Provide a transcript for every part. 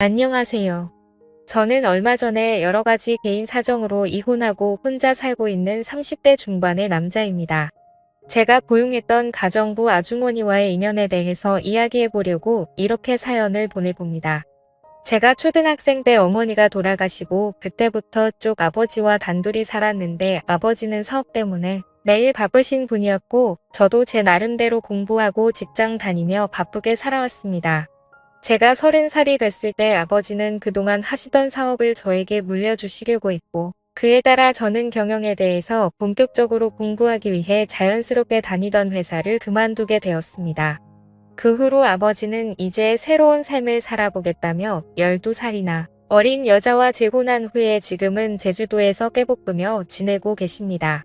안녕하세요. 저는 얼마 전에 여러 가지 개인 사정으로 이혼하고 혼자 살고 있는 30대 중반의 남자입니다. 제가 고용했던 가정부 아주머니와의 인연에 대해서 이야기해 보려고 이렇게 사연을 보내봅니다. 제가 초등학생 때 어머니가 돌아가시고 그때부터 쭉 아버지와 단둘이 살았는데 아버지는 사업 때문에 매일 바쁘신 분이었고 저도 제 나름대로 공부하고 직장 다니며 바쁘게 살아왔습니다. 제가 30살이 됐을 때 아버지는 그동안 하시던 사업을 저에게 물려주시려고 했고 그에 따라 저는 경영에 대해서 본격적으로 공부하기 위해 자연스럽게 다니던 회사를 그만두게 되었습니다. 그 후로 아버지는 이제 새로운 삶을 살아보겠다며 12살이나 어린 여자와 재혼한 후에 지금은 제주도에서 깨볶으며 지내고 계십니다.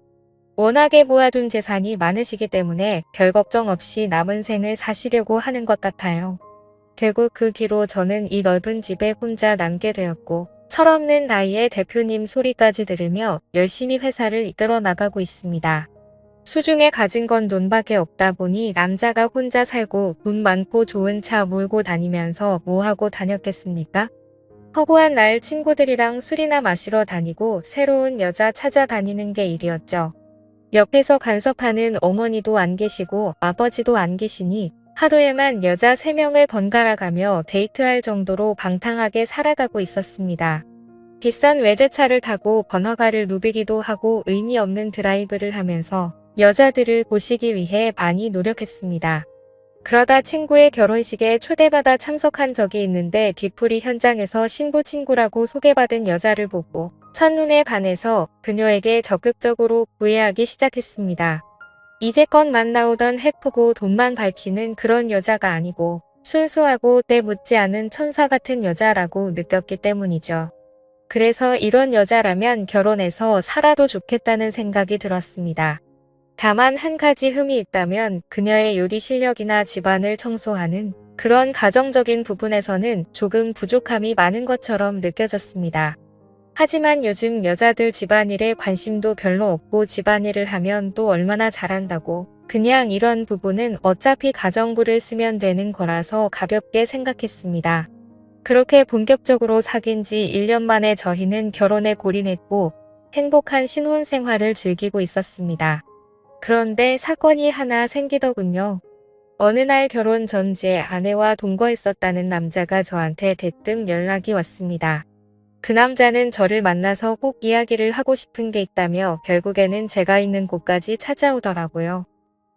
워낙에 모아둔 재산이 많으시기 때문에 별 걱정 없이 남은 생을 사시려고 하는 것 같아요. 결국 그 뒤로 저는 이 넓은 집에 혼자 남게 되었고 철없는 나이에 대표님 소리까지 들으며 열심히 회사를 이끌어 나가고 있습니다. 수중에 가진 건 돈밖에 없다 보니 남자가 혼자 살고 돈 많고 좋은 차 몰고 다니면서 뭐 하고 다녔겠습니까? 허구한 날 친구들이랑 술이나 마시러 다니고 새로운 여자 찾아다니는 게 일이었죠. 옆에서 간섭하는 어머니도 안 계시고 아버지도 안 계시니 하루에만 여자 3명을 번갈아 가며 데이트할 정도로 방탕하게 살아가고 있었습니다. 비싼 외제차를 타고 번화가를 누비기도 하고 의미 없는 드라이브를 하면서 여자들을 보시기 위해 많이 노력했습니다. 그러다 친구의 결혼식에 초대받아 참석한 적이 있는데 뒤풀이 현장에서 신부 친구라고 소개받은 여자를 보고 첫눈에 반해서 그녀에게 적극적으로 구애하기 시작했습니다. 이제껏 만나오던 해프고 돈만 밝히는 그런 여자가 아니고 순수하고 때 묻지 않은 천사 같은 여자라고 느꼈기 때문이죠. 그래서 이런 여자라면 결혼해서 살아도 좋겠다는 생각이 들었습니다. 다만 한 가지 흠이 있다면 그녀의 요리 실력이나 집안을 청소하는 그런 가정적인 부분에서는 조금 부족함이 많은 것처럼 느껴졌습니다. 하지만 요즘 여자들 집안일에 관심도 별로 없고 집안일을 하면 또 얼마나 잘한다고 그냥 이런 부분은 어차피 가정부를 쓰면 되는 거라서 가볍게 생각했습니다. 그렇게 본격적으로 사귄 지 1년 만에 저희는 결혼에 골인했고 행복한 신혼 생활을 즐기고 있었습니다. 그런데 사건이 하나 생기더군요. 어느 날 결혼 전 제 아내와 동거했었다는 남자가 저한테 대뜸 연락이 왔습니다. 그 남자는 저를 만나서 꼭 이야기를 하고 싶은 게 있다며 결국에는 제가 있는 곳까지 찾아오더라고요.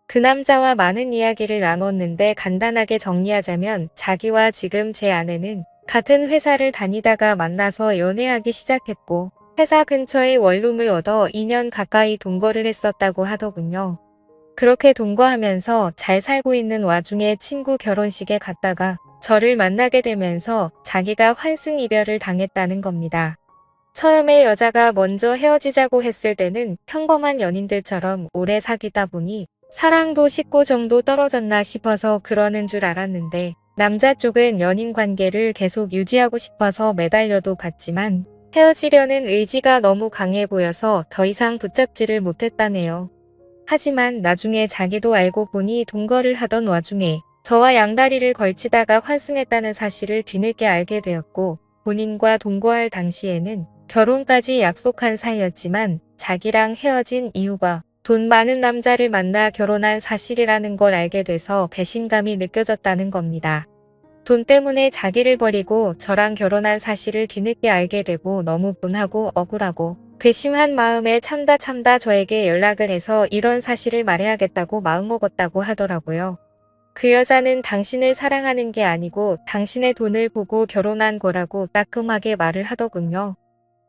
그 남자와 많은 이야기를 나눴는데 간단하게 정리하자면 자기와 지금 제 아내는 같은 회사를 다니다가 만나서 연애하기 시작했고 회사 근처에 원룸을 얻어 2년 가까이 동거를 했었다고 하더군요. 그렇게 동거하면서 잘 살고 있는 와중에 친구 결혼식에 갔다가 저를 만나게 되면서 자기가 환승이별을 당했다는 겁니다. 처음에 여자가 먼저 헤어지자고 했을 때는 평범한 연인들처럼 오래 사귀다 보니 사랑도 식고 정도 떨어졌나 싶어서 그러는 줄 알았는데 남자 쪽은 연인 관계를 계속 유지하고 싶어서 매달려도 봤지만 헤어지려는 의지가 너무 강해 보여서 더 이상 붙잡지를 못했다네요. 하지만 나중에 자기도 알고 보니 동거를 하던 와중에 저와 양다리를 걸치다가 환승했다는 사실을 뒤늦게 알게 되었고 본인과 동거할 당시에는 결혼까지 약속한 사이였지만 자기랑 헤어진 이유가 돈 많은 남자를 만나 결혼한 사실이라는 걸 알게 돼서 배신감이 느껴졌다는 겁니다. 돈 때문에 자기를 버리고 저랑 결혼한 사실을 뒤늦게 알게 되고 너무 분하고 억울하고 괘씸한 마음에 참다 저에게 연락을 해서 이런 사실을 말해야겠다고 마음먹었다고 하더라고요. 그 여자는 당신을 사랑하는 게 아니고 당신의 돈을 보고 결혼한 거라고 따끔하게 말을 하더군요.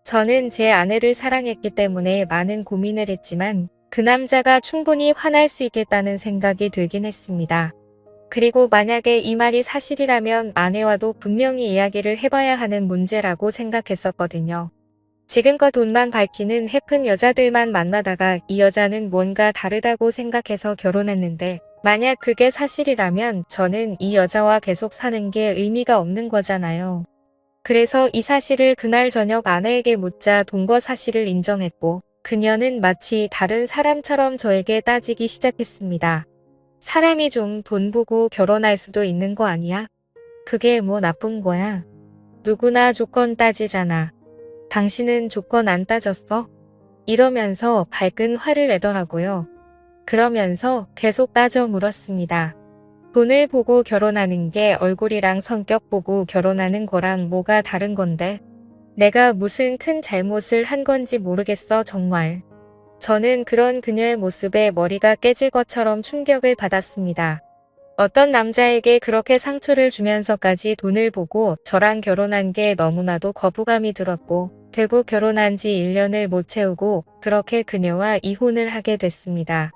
저는 제 아내를 사랑했기 때문에 많은 고민을 했지만 그 남자가 충분히 화날 수 있겠다는 생각이 들긴 했습니다. 그리고 만약에 이 말이 사실이라면 아내와도 분명히 이야기를 해봐야 하는 문제라고 생각했었거든요. 지금껏 돈만 밝히는 해픈 여자들만 만나다가 이 여자는 뭔가 다르다고 생각해서 결혼했는데 만약 그게 사실이라면 저는 이 여자와 계속 사는 게 의미가 없는 거잖아요. 그래서 이 사실을 그날 저녁 아내에게 묻자 동거 사실을 인정했고 그녀는 마치 다른 사람처럼 저에게 따지기 시작했습니다. 사람이 좀 돈 보고 결혼할 수도 있는 거 아니야? 그게 뭐 나쁜 거야? 누구나 조건 따지잖아. 당신은 조건 안 따졌어? 이러면서 밝은 화를 내더라고요. 그러면서 계속 따져 물었습니다. 돈을 보고 결혼하는 게 얼굴이랑 성격 보고 결혼하는 거랑 뭐가 다른 건데? 내가 무슨 큰 잘못을 한 건지 모르겠어 정말. 저는 그런 그녀의 모습에 머리가 깨질 것처럼 충격을 받았습니다. 어떤 남자에게 그렇게 상처를 주면서까지 돈을 보고 저랑 결혼한 게 너무나도 거부감이 들었고 결국 결혼한 지 1년을 못 채우고 그렇게 그녀와 이혼을 하게 됐습니다.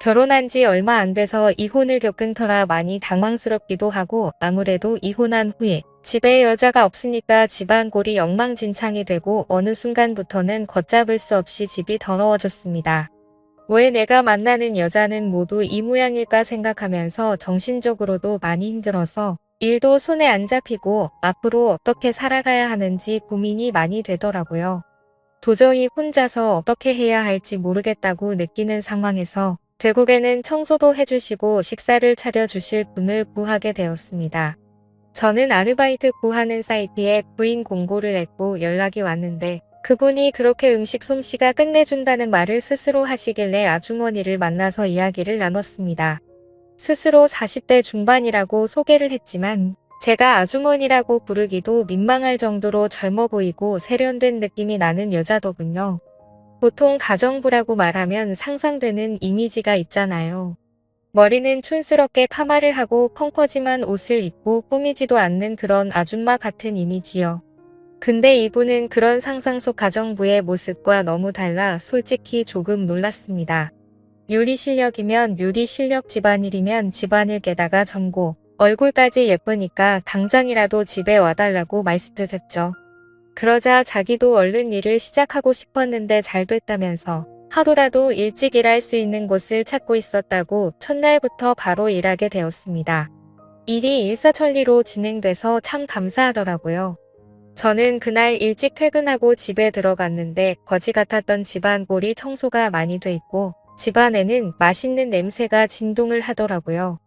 결혼한 지 얼마 안 돼서 이혼을 겪은 터라 많이 당황스럽기도 하고 아무래도 이혼한 후에 집에 여자가 없으니까 집안 꼴이 엉망진창이 되고 어느 순간부터는 걷잡을 수 없이 집이 더러워졌습니다. 왜 내가 만나는 여자는 모두 이 모양일까 생각하면서 정신적으로도 많이 힘들어서 일도 손에 안 잡히고 앞으로 어떻게 살아가야 하는지 고민이 많이 되더라고요. 도저히 혼자서 어떻게 해야 할지 모르겠다고 느끼는 상황에서 결국에는 청소도 해주시고 식사를 차려주실 분을 구하게 되었습니다. 저는 아르바이트 구하는 사이트에 구인 공고를 냈고 연락이 왔는데 그분이 그렇게 음식 솜씨가 끝내준다는 말을 스스로 하시길래 아주머니를 만나서 이야기를 나눴습니다. 스스로 40대 중반이라고 소개를 했지만 제가 아주머니라고 부르기도 민망할 정도로 젊어 보이고 세련된 느낌이 나는 여자더군요. 보통 가정부라고 말하면 상상되는 이미지가 있잖아요. 머리는 촌스럽게 파마를 하고 펑퍼짐한 옷을 입고 꾸미지도 않는 그런 아줌마 같은 이미지요. 근데 이분은 그런 상상 속 가정부의 모습과 너무 달라 솔직히 조금 놀랐습니다. 요리 실력이면 요리 실력, 집안일이면 집안일, 게다가 전고, 얼굴까지 예쁘니까 당장이라도 집에 와달라고 말씀드렸죠. 그러자 자기도 얼른 일을 시작하고 싶었는데 잘 됐다면서 하루라도 일찍 일할 수 있는 곳을 찾고 있었다고 첫날부터 바로 일하게 되었습니다. 일이 일사천리로 진행돼서 참 감사하더라고요. 저는 그날 일찍 퇴근하고 집에 들어갔는데 거지 같았던 집안 꼴이 청소가 많이 돼 있고 집안에는 맛있는 냄새가 진동을 하더라고요.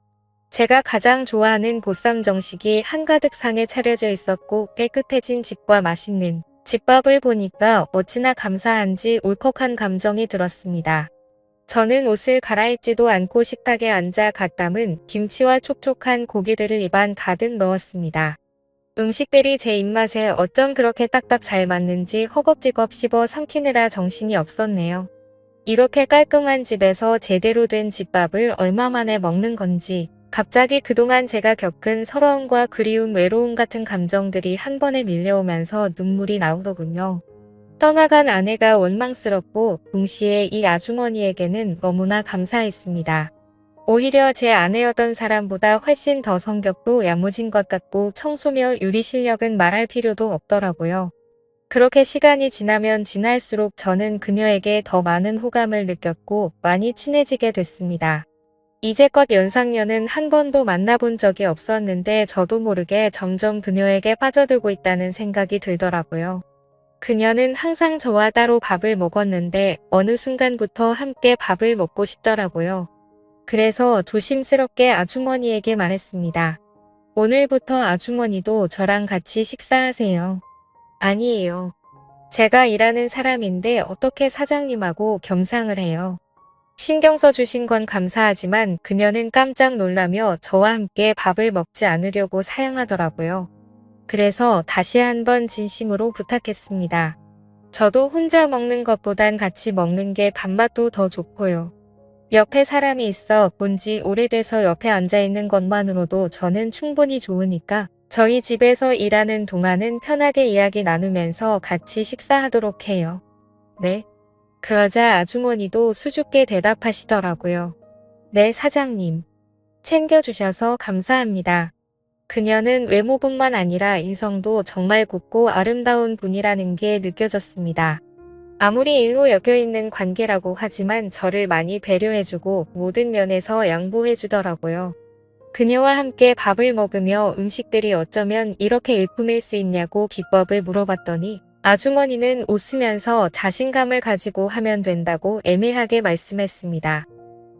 제가 가장 좋아하는 보쌈 정식이 한가득 상에 차려져 있었고 깨끗해진 집과 맛있는 집밥을 보니까 어찌나 감사한지 울컥한 감정이 들었습니다. 저는 옷을 갈아입지도 않고 식탁에 앉아 갓 담은 김치와 촉촉한 고기들을 입안 가득 넣었습니다. 음식들이 제 입맛에 어쩜 그렇게 딱딱 잘 맞는지 허겁지겁 씹어 삼키느라 정신이 없었네요. 이렇게 깔끔한 집에서 제대로 된 집밥을 얼마 만에 먹는 건지 갑자기 그동안 제가 겪은 서러움과 그리움, 외로움 같은 감정들이 한 번에 밀려오면서 눈물이 나오더군요. 떠나간 아내가 원망스럽고 동시에 이 아주머니에게는 너무나 감사했습니다. 오히려 제 아내였던 사람보다 훨씬 더 성격도 야무진 것 같고 청소며 요리 실력은 말할 필요도 없더라고요. 그렇게 시간이 지나면 지날수록 저는 그녀에게 더 많은 호감을 느꼈고 많이 친해지게 됐습니다. 이제껏 연상녀는 한 번도 만나본 적이 없었는데 저도 모르게 점점 그녀에게 빠져들고 있다는 생각이 들더라고요. 그녀는 항상 저와 따로 밥을 먹었는데 어느 순간부터 함께 밥을 먹고 싶더라고요. 그래서 조심스럽게 아주머니에게 말했습니다. 오늘부터 아주머니도 저랑 같이 식사하세요. 아니에요. 제가 일하는 사람인데 어떻게 사장님하고 겸상을 해요. 신경 써주신 건 감사하지만 그녀는 깜짝 놀라며 저와 함께 밥을 먹지 않으려고 사양하더라고요. 그래서 다시 한번 진심으로 부탁했습니다. 저도 혼자 먹는 것보단 같이 먹는 게 밥맛도 더 좋고요. 옆에 사람이 있어 본지 오래돼서 옆에 앉아있는 것만으로도 저는 충분히 좋으니까 저희 집에서 일하는 동안은 편하게 이야기 나누면서 같이 식사하도록 해요. 네. 그러자 아주머니도 수줍게 대답하시더라고요. 네, 사장님. 챙겨주셔서 감사합니다. 그녀는 외모뿐만 아니라 인성도 정말 곱고 아름다운 분이라는 게 느껴졌습니다. 아무리 일로 엮여있는 관계라고 하지만 저를 많이 배려해주고 모든 면에서 양보해주더라고요. 그녀와 함께 밥을 먹으며 음식들이 어쩌면 이렇게 일품일 수 있냐고 기법을 물어봤더니 아주머니는 웃으면서 자신감을 가지고 하면 된다고 애매하게 말씀했습니다.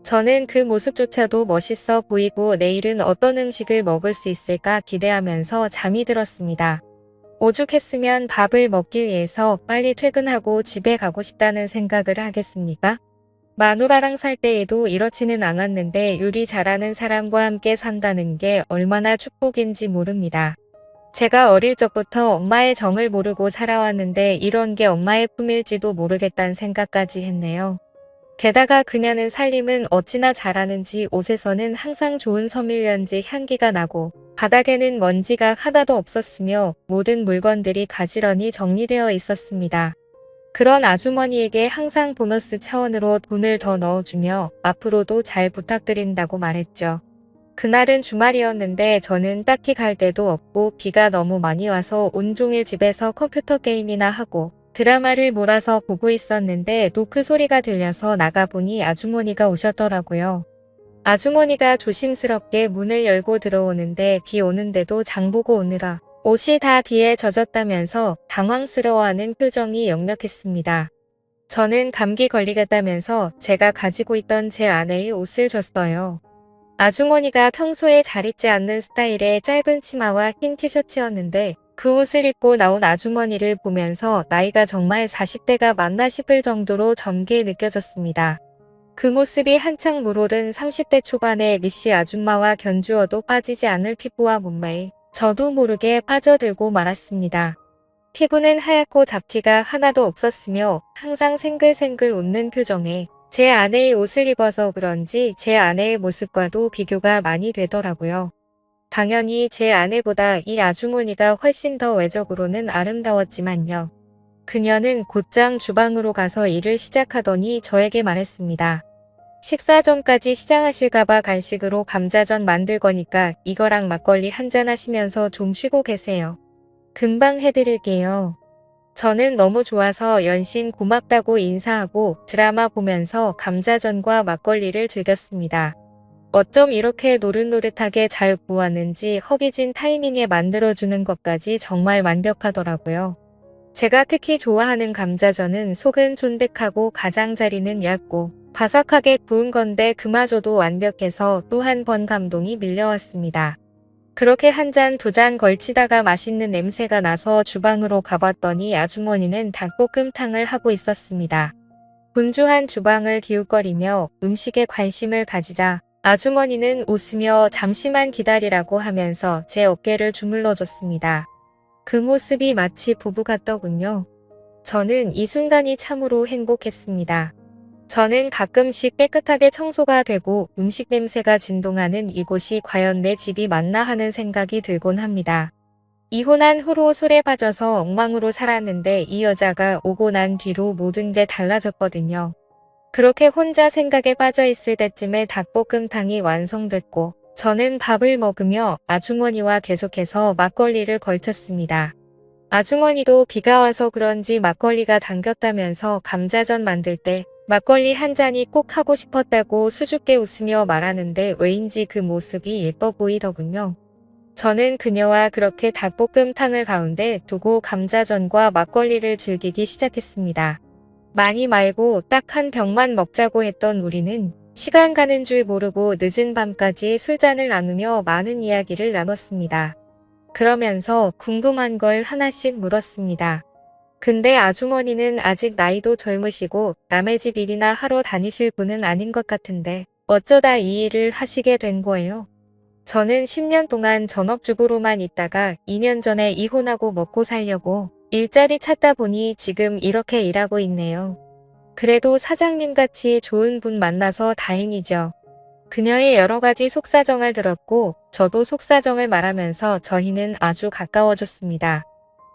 저는 그 모습조차도 멋있어 보이고 내일은 어떤 음식을 먹을 수 있을까 기대하면서 잠이 들었습니다. 오죽했으면 밥을 먹기 위해서 빨리 퇴근하고 집에 가고 싶다는 생각을 하겠습니까? 마누라랑 살 때에도 이렇지는 않았는데 요리 잘하는 사람과 함께 산다는 게 얼마나 축복인지 모릅니다. 제가 어릴 적부터 엄마의 정을 모르고 살아왔는데 이런 게 엄마의 품일지도 모르겠다는 생각까지 했네요. 게다가 그녀는 살림은 어찌나 잘하는지 옷에서는 항상 좋은 섬유유연제 향기가 나고 바닥에는 먼지가 하나도 없었으며 모든 물건들이 가지런히 정리되어 있었습니다. 그런 아주머니에게 항상 보너스 차원으로 돈을 더 넣어주며 앞으로도 잘 부탁드린다고 말했죠. 그날은 주말이었는데 저는 딱히 갈 데도 없고 비가 너무 많이 와서 온종일 집에서 컴퓨터 게임이나 하고 드라마를 몰아서 보고 있었는데 노크 소리가 들려서 나가보니 아주머니가 오셨더라고요. 아주머니가 조심스럽게 문을 열고 들어오는데 비 오는데도 장보고 오느라 옷이 다 비에 젖었다면서 당황스러워하는 표정이 역력했습니다. 저는 감기 걸리겠다면서 제가 가지고 있던 제 아내의 옷을 줬어요. 아주머니가 평소에 잘 입지 않는 스타일의 짧은 치마와 흰 티셔츠였는데 그 옷을 입고 나온 아주머니를 보면서 나이가 정말 40대가 맞나 싶을 정도로 젊게 느껴졌습니다. 그 모습이 한창 물오른 30대 초반의 미씨 아줌마와 견주어도 빠지지 않을 피부와 몸매에 저도 모르게 빠져들고 말았습니다. 피부는 하얗고 잡티가 하나도 없었으며 항상 생글생글 웃는 표정에 제 아내의 옷을 입어서 그런지 제 아내의 모습과도 비교가 많이 되더라고요. 당연히 제 아내보다 이 아주머니가 훨씬 더 외적으로는 아름다웠지만요. 그녀는 곧장 주방으로 가서 일을 시작하더니 저에게 말했습니다. 식사 전까지 시장하실까봐 간식으로 감자전 만들 거니까 이거랑 막걸리 한잔 하시면서 좀 쉬고 계세요. 금방 해드릴게요. 저는 너무 좋아서 연신 고맙다고 인사하고 드라마 보면서 감자전과 막걸리를 즐겼습니다. 어쩜 이렇게 노릇노릇하게 잘 구웠는지 허기진 타이밍에 만들어주는 것까지 정말 완벽하더라고요. 제가 특히 좋아하는 감자전은 속은 쫀득하고 가장자리는 얇고 바삭하게 구운 건데 그마저도 완벽해서 또 한 번 감동이 밀려왔습니다. 그렇게 한 잔 두 잔 걸치다가 맛있는 냄새가 나서 주방으로 가봤더니 아주머니는 닭볶음탕을 하고 있었습니다. 분주한 주방을 기웃거리며 음식에 관심을 가지자 아주머니는 웃으며 잠시만 기다리라고 하면서 제 어깨를 주물러줬습니다. 그 모습이 마치 부부 같더군요. 저는 이 순간이 참으로 행복했습니다. 저는 가끔씩 깨끗하게 청소가 되고 음식 냄새가 진동하는 이곳이 과연 내 집이 맞나 하는 생각이 들곤 합니다. 이혼한 후로 술에 빠져서 엉망으로 살았는데 이 여자가 오고 난 뒤로 모든 게 달라졌거든요. 그렇게 혼자 생각에 빠져 있을 때쯤에 닭볶음탕이 완성됐고 저는 밥을 먹으며 아주머니와 계속해서 막걸리를 걸쳤습니다. 아주머니도 비가 와서 그런지 막걸리가 당겼다면서 감자전 만들 때 막걸리 한 잔이 꼭 하고 싶었다고 수줍게 웃으며 말하는데 왜인지 그 모습이 예뻐 보이더군요. 저는 그녀와 그렇게 닭볶음탕을 가운데 두고 감자전과 막걸리를 즐기기 시작했습니다. 많이 말고 딱 한 병만 먹자고 했던 우리는 시간 가는 줄 모르고 늦은 밤까지 술잔을 나누며 많은 이야기를 나눴습니다. 그러면서 궁금한 걸 하나씩 물었습니다. 근데 아주머니는 아직 나이도 젊으시고 남의 집 일이나 하러 다니실 분은 아닌 것 같은데 어쩌다 이 일을 하시게 된 거예요? 저는 10년 동안 전업주부로만 있다가 2년 전에 이혼하고 먹고 살려고 일자리 찾다 보니 지금 이렇게 일하고 있네요. 그래도 사장님같이 좋은 분 만나서 다행이죠. 그녀의 여러 가지 속사정을 들었고 저도 속사정을 말하면서 저희는 아주 가까워졌습니다.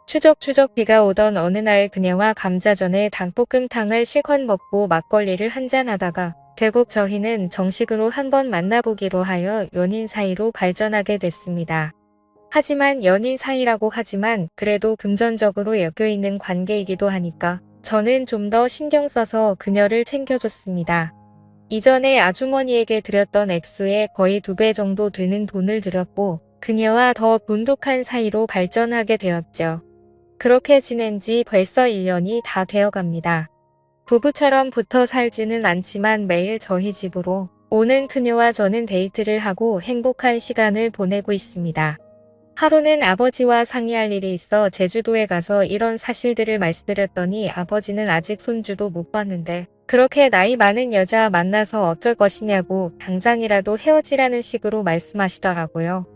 추적추적 비가 오던 어느 날 그녀와 감자전에 닭볶음탕을 실컷 먹고 막걸리를 한잔하다가 결국 저희는 정식으로 한번 만나보기로 하여 연인 사이로 발전하게 됐습니다. 하지만 연인 사이라고 하지만 그래도 금전적으로 엮여있는 관계이기도 하니까 저는 좀 더 신경 써서 그녀를 챙겨줬습니다. 이전에 아주머니에게 드렸던 액수의 거의 2배 정도 되는 돈을 들였고 그녀와 더 돈독한 사이로 발전하게 되었죠. 그렇게 지낸 지 벌써 1년이 다 되어갑니다. 부부처럼 붙어 살지는 않지만 매일 저희 집으로 오는 그녀와 저는 데이트를 하고 행복한 시간을 보내고 있습니다. 하루는 아버지와 상의할 일이 있어 제주도에 가서 이런 사실들을 말씀드렸더니 아버지는 아직 손주도 못 봤는데 그렇게 나이 많은 여자 만나서 어쩔 것이냐고 당장이라도 헤어지라는 식으로 말씀하시더라고요.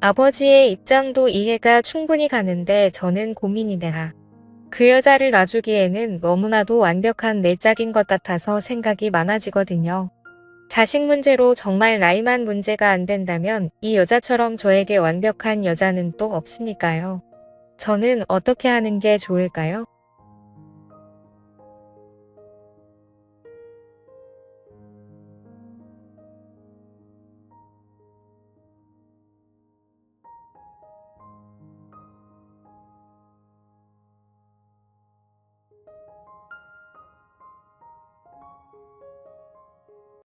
아버지의 입장도 이해가 충분히 가는데 저는 고민이네요. 그 여자를 놔주기에는 너무나도 완벽한 내 짝인 것 같아서 생각이 많아지거든요. 자식 문제로 정말 나이만 문제가 안 된다면 이 여자처럼 저에게 완벽한 여자는 또 없으니까요. 저는 어떻게 하는 게 좋을까요?